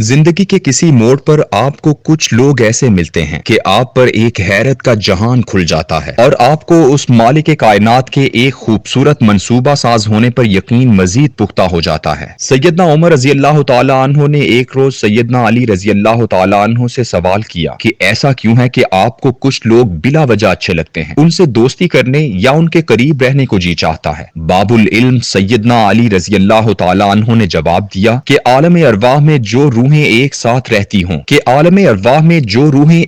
زندگی کے کسی موڑ پر آپ کو کچھ لوگ ایسے ملتے ہیں کہ آپ پر ایک حیرت کا جہان کھل جاتا ہے اور آپ کو اس مالک کائنات کے ایک خوبصورت منصوبہ ساز ہونے پر یقین مزید پختہ ہو جاتا ہے۔ سیدنا عمر رضی اللہ تعالی عنہ نے ایک روز سیدنا علی رضی اللہ تعالی عنہ سے سوال کیا کہ ایسا کیوں ہے کہ آپ کو کچھ لوگ بلا وجہ اچھے لگتے ہیں، ان سے دوستی کرنے یا ان کے قریب رہنے کو جی چاہتا ہے۔ باب العلم سیدنا علی رضی اللہ تعالی عنہ نے جواب دیا کہ عالم ارواح میں جو روحیں ایک ساتھ رہتی ہوں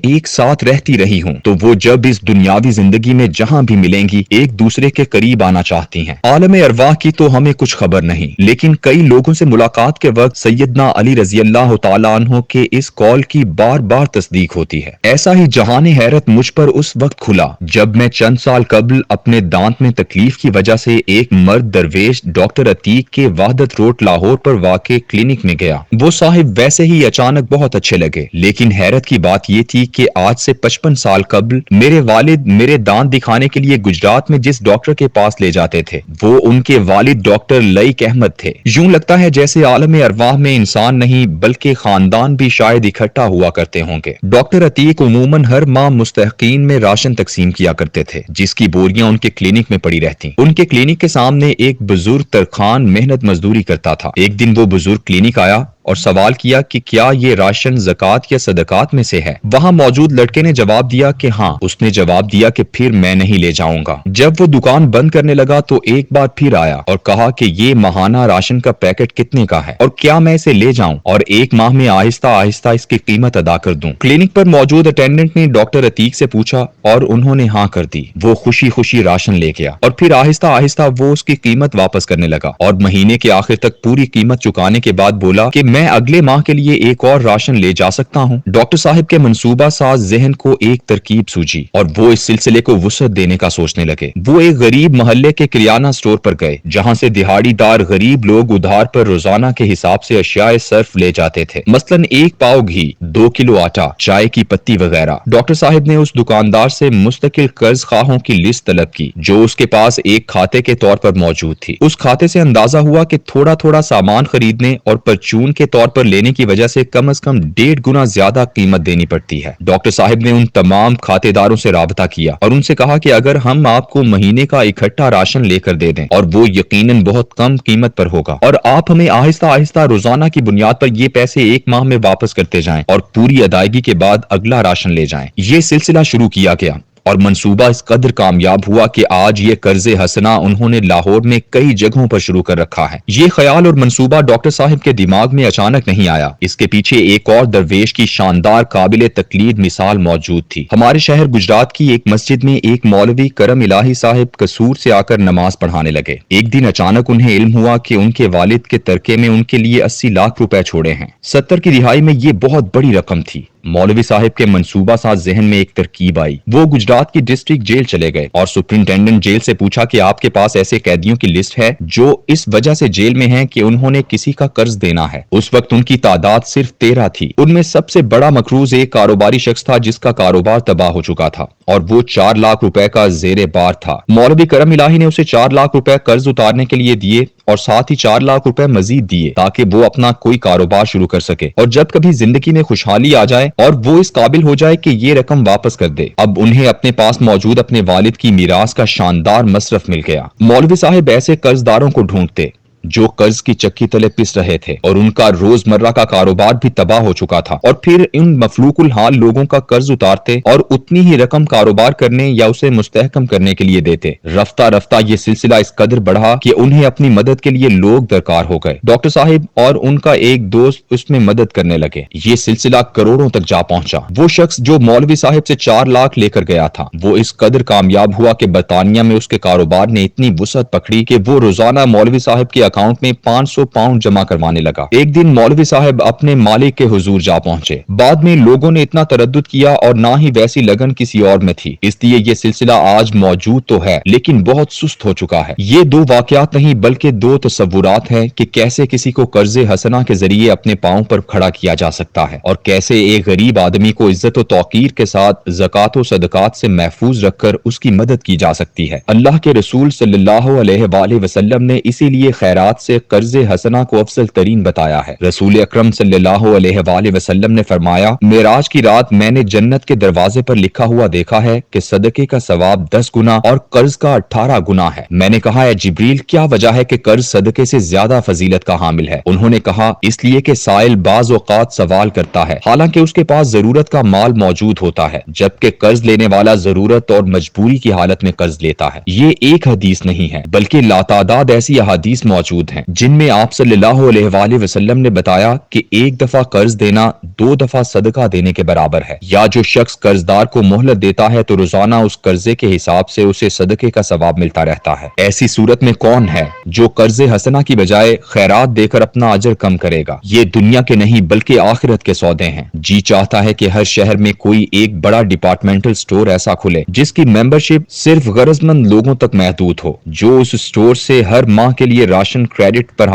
ایک ساتھ رہتی رہی ہوں تو وہ جب اس دنیاوی زندگی میں جہاں بھی ملیں گی ایک دوسرے کے قریب آنا چاہتی ہیں۔ عالم ارواح کی تو ہمیں کچھ خبر نہیں، لیکن کئی لوگوں سے ملاقات کے وقت سیدنا علی رضی اللہ تعالی عنہ کے اس قول کی بار بار تصدیق ہوتی ہے۔ ایسا ہی جہان حیرت مجھ پر اس وقت کھلا جب میں چند سال قبل اپنے دانت میں تکلیف کی وجہ سے ایک مرد درویش ڈاکٹر عتیق کے وحدت روڈ لاہور پر واقع کلینک میں گیا۔ وہ صاحب ویسے ہی اچانک بہت اچھے لگے، لیکن حیرت کی بات یہ تھی کہ آج سے 55 سال قبل میرے والد میرے دانت دکھانے کے لیے گجرات میں جس ڈاکٹر کے پاس لے جاتے تھے وہ ان کے والد ڈاکٹر لئیک احمد تھے۔ یوں لگتا ہے جیسے عالم ارواح میں انسان نہیں بلکہ خاندان بھی شاید اکٹھا ہوا کرتے ہوں گے۔ ڈاکٹر عتیق عموماً ہر ماہ مستحقین میں راشن تقسیم کیا کرتے تھے جس کی بوریاں ان کے کلینک میں پڑی رہتی۔ ان کے کلینک کے سامنے ایک بزرگ ترخان محنت مزدوری کرتا تھا۔ ایک دن وہ بزرگ کلینک آیا اور سوال کیا کہ کیا یہ راشن زکوٰۃ یا صدقات میں سے ہے؟ وہاں موجود لڑکے نے جواب دیا کہ ہاں۔ اس نے جواب دیا کہ پھر میں نہیں لے جاؤں گا۔ جب وہ دکان بند کرنے لگا تو ایک بار پھر آیا اور کہا کہ یہ ماہانہ راشن کا پیکٹ کتنے کا ہے اور کیا میں اسے لے جاؤں اور ایک ماہ میں آہستہ آہستہ اس کی قیمت ادا کر دوں؟ کلینک پر موجود اٹینڈنٹ نے ڈاکٹر عتیق سے پوچھا اور انہوں نے ہاں کر دی۔ وہ خوشی خوشی راشن لے گیا اور پھر آہستہ آہستہ وہ اس کی قیمت واپس کرنے لگا اور مہینے کے آخر تک پوری قیمت چکانے کے بعد بولا کہ میں اگلے ماہ کے لیے ایک اور راشن لے جا سکتا ہوں۔ ڈاکٹر صاحب کے منصوبہ ساز ذہن کو ایک ترکیب سوجی اور وہ اس سلسلے کو وسعت دینے کا سوچنے لگے۔ وہ ایک غریب محلے کے کریانہ سٹور پر گئے جہاں سے دہاڑی دار غریب لوگ ادھار پر روزانہ کے حساب سے اشیاء صرف لے جاتے تھے، مثلاً 1 پاؤ گھی، 2 کلو آٹا، چائے کی پتی وغیرہ۔ ڈاکٹر صاحب نے اس دکاندار سے مستقل قرض خواہوں کی لسٹ طلب کی جو اس کے پاس ایک کھاتے کے طور پر موجود تھی۔ اس کھاتے سے اندازہ ہوا کہ تھوڑا تھوڑا سامان خریدنے اور پرچون کے طور پر لینے کی وجہ سے کم از کم 1.5 گنا زیادہ قیمت دینی پڑتی ہے۔ ڈاکٹر صاحب نے ان تمام کھاتے داروں سے رابطہ کیا اور ان سے کہا کہ اگر ہم آپ کو مہینے کا اکٹھا راشن لے کر دے دیں اور وہ یقیناً بہت کم قیمت پر ہوگا اور آپ ہمیں آہستہ آہستہ روزانہ کی بنیاد پر یہ پیسے 1 ماہ میں واپس کرتے جائیں اور پوری ادائیگی کے بعد اگلا راشن لے جائیں۔ یہ سلسلہ شروع کیا گیا اور منصوبہ اس قدر کامیاب ہوا کہ آج یہ قرض حسنہ انہوں نے لاہور میں کئی جگہوں پر شروع کر رکھا ہے۔ یہ خیال اور منصوبہ ڈاکٹر صاحب کے دماغ میں اچانک نہیں آیا، اس کے پیچھے ایک اور درویش کی شاندار قابل تقلید مثال موجود تھی۔ ہمارے شہر گجرات کی ایک مسجد میں ایک مولوی کرم الہی صاحب قصور سے آ کر نماز پڑھانے لگے۔ ایک دن اچانک انہیں علم ہوا کہ ان کے والد کے ترکے میں ان کے لیے 80 لاکھ روپے چھوڑے ہیں۔ 70 کی رہائی میں یہ بہت بڑی رقم تھی۔ مولوی صاحب کے منصوبہ ساز ذہن میں ایک ترکیب آئی۔ وہ گجرات کی ڈسٹرکٹ جیل چلے گئے اور سپرنٹینڈنٹ جیل سے پوچھا کہ آپ کے پاس ایسے قیدیوں کی لسٹ ہے جو اس وجہ سے جیل میں ہیں کہ انہوں نے کسی کا قرض دینا ہے۔ اس وقت ان کی تعداد صرف 13 تھی۔ ان میں سب سے بڑا مقروض ایک کاروباری شخص تھا جس کا کاروبار تباہ ہو چکا تھا اور وہ 4 لاکھ روپے کا زیر بار تھا۔ مولوی کرم الہی نے اسے 4 لاکھ روپے قرض اتارنے کے لیے دیے اور ساتھ ہی 4 لاکھ روپے مزید دیے تاکہ وہ اپنا کوئی کاروبار شروع کر سکے اور جب کبھی زندگی میں خوشحالی آ جائے اور وہ اس قابل ہو جائے کہ یہ رقم واپس کر دے۔ اب انہیں اپنے پاس موجود اپنے والد کی میراث کا شاندار مصرف مل گیا۔ مولوی صاحب ایسے قرض داروں کو ڈھونڈتے جو قرض کی چکی تلے پس رہے تھے اور ان کا روزمرہ کا کاروبار بھی تباہ ہو چکا تھا، اور پھر ان مفلوق الحال لوگوں کا قرض اتارتے اور اتنی ہی رقم کاروبار کرنے یا اسے مستحکم کرنے کے لیے دیتے۔ رفتہ رفتہ یہ سلسلہ اس قدر بڑھا کہ انہیں اپنی مدد کے لیے لوگ درکار ہو گئے۔ ڈاکٹر صاحب اور ان کا ایک دوست اس میں مدد کرنے لگے۔ یہ سلسلہ کروڑوں تک جا پہنچا۔ وہ شخص جو مولوی صاحب سے 4 لاکھ لے کر گیا تھا وہ اس قدر کامیاب ہوا کہ برطانیہ میں اس کے کاروبار نے اتنی وسعت پکڑی کہ وہ روزانہ مولوی صاحب کے اکاؤنٹ میں 500 پاؤنڈ جمع کروانے لگا۔ ایک دن مولوی صاحب اپنے مالک کے حضور جا پہنچے۔ بعد میں لوگوں نے اتنا تردد کیا اور نہ ہی ویسی لگن کسی اور میں تھی، اس لیے یہ سلسلہ آج موجود تو ہے لیکن بہت سست ہو چکا ہے۔ یہ 2 واقعات نہیں بلکہ 2 تصورات ہیں کہ کیسے کسی کو قرض حسنہ کے ذریعے اپنے پاؤں پر کھڑا کیا جا سکتا ہے اور کیسے ایک غریب آدمی کو عزت و توقیر کے ساتھ زکوٰۃ و صدقات سے محفوظ رکھ کر اس کی مدد کی جا سکتی ہے۔ اللہ کے رسول صلی اللہ علیہ وآلہ وسلم نے اسی لیے خیرات خیرات سے قرض حسنہ کو افضل ترین بتایا ہے۔ رسول اکرم صلی اللہ علیہ وآلہ وسلم نے فرمایا، معراج کی رات میں نے جنت کے دروازے پر لکھا ہوا دیکھا ہے کہ صدقے کا ثواب 10 گنا اور قرض کا 18 گنا ہے۔ میں نے کہا، اے جبریل، کیا وجہ ہے کہ قرض صدقے سے زیادہ فضیلت کا حامل ہے؟ انہوں نے کہا، اس لیے کہ سائل بعض اوقات سوال کرتا ہے حالانکہ اس کے پاس ضرورت کا مال موجود ہوتا ہے، جبکہ قرض لینے والا ضرورت اور مجبوری کی حالت میں قرض لیتا ہے۔ یہ ایک حدیث نہیں ہے بلکہ لاتعداد ایسی احادیث موجود ہیں جن میں آپ صلی اللہ علیہ وآلہ وسلم نے بتایا کہ ایک دفعہ قرض دینا 2 دفعہ صدقہ دینے کے برابر ہے، یا جو شخص قرضدار کو مہلت دیتا ہے تو روزانہ اس قرضے کے حساب سے اسے صدقے کا ثواب ملتا رہتا ہے۔ ایسی صورت میں کون ہے جو قرض حسنہ کی بجائے خیرات دے کر اپنا اجر کم کرے گا؟ یہ دنیا کے نہیں بلکہ آخرت کے سودے ہیں۔ جی چاہتا ہے کہ ہر شہر میں کوئی ایک بڑا ڈپارٹمنٹل سٹور ایسا کھلے جس کی ممبرشپ صرف غرض مند لوگوں تک محدود ہو، جو اس سٹور سے ہر ماہ کے لیے راشن کریڈٹ پر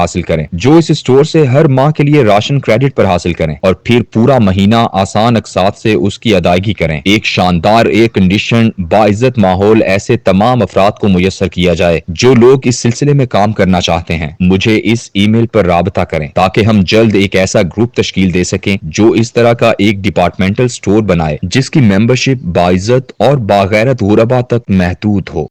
حاصل کریں اور پھر پورا مہینہ آسان اقساط سے اس کی ادائیگی کریں۔ ایک شاندار ایئر کنڈیشن باعزت ماحول ایسے تمام افراد کو میسر کیا جائے جو لوگ اس سلسلے میں کام کرنا چاہتے ہیں۔ مجھے اس ای میل پر رابطہ کریں تاکہ ہم جلد ایک ایسا گروپ تشکیل دے سکیں جو اس طرح کا ایک ڈپارٹمنٹل سٹور بنائے جس کی ممبرشپ باعزت اور باغیرت غربا تک محدود ہو۔